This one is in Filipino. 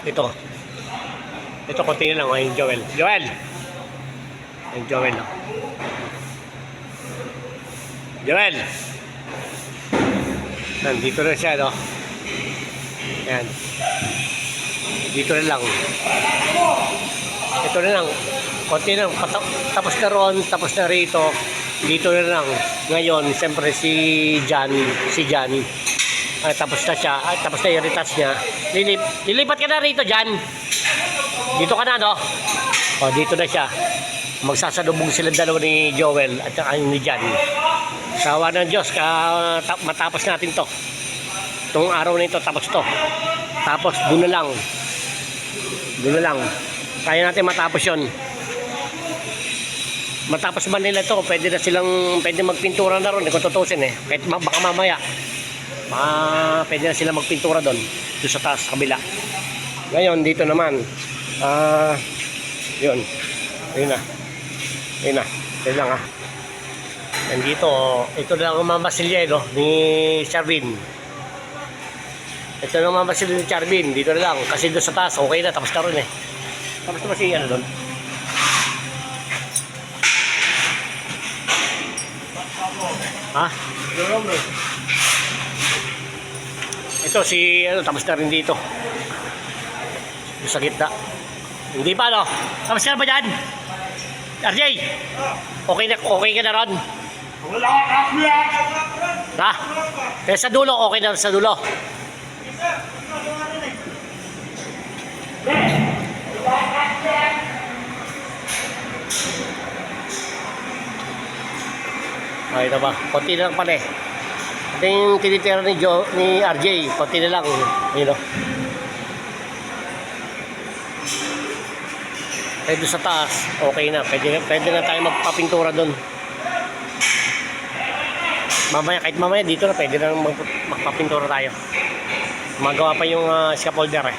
Ito. Ito, konti na lang. Yung Joel. Joel! Yung Joel. Oh. Joel! Nandito na siya, no? Yan. Dito na lang. Ito na lang. Konti na lang. Tapos na ron. Tapos na rito. Dito na lang. Ngayon, siyempre si Jan. Ay, tapos na siya. Ay, tapos na yung retouch niya. Lilipat ka na rito, Jan. Dito ka na, no? O, dito na siya. Magsasalubong sila dalawa ni Joel at saka ni Jan. Sawa ng Diyos, matapos natin to. Itong araw na ito, tapos to. Tapos, doon na lang. Doon na lang. Kaya natin matapos yon. Matapos man nila to, pwede magpintura na ron. Kung tutusin eh. Kahit baka mamaya. Pwede na sila magpintura doon. Doon sa taas, sa kabila. Ngayon, dito naman. Yun. Yun na. Yun na. Yun lang ha. Nandito, ito lang ang mamasilya no, ni Charvin. Ito lang ang mamasilya ni Charvin. Dito na lang. Kasi doon sa taas, okay na. Tapos na rin eh. Tapos na siya doon. Ha? Ito si tapos na rin dito. Sa gitna. Hindi pa no? Tapos ka na ba dyan? RJ? Okay ka na ron? Ha? Kaya sa dulo, okay na sa dulo. Ay, ito ba? Konti na lang pala eh. Ito yung tinitira ni RJ. Konti na lang. Ayun o. Kaya doon sa taas, okay na. Pwede na tayo magpapintura doon. Kahit mamaya dito na, pwede na magpapintura tayo. Magawa pa yung scaffolder eh.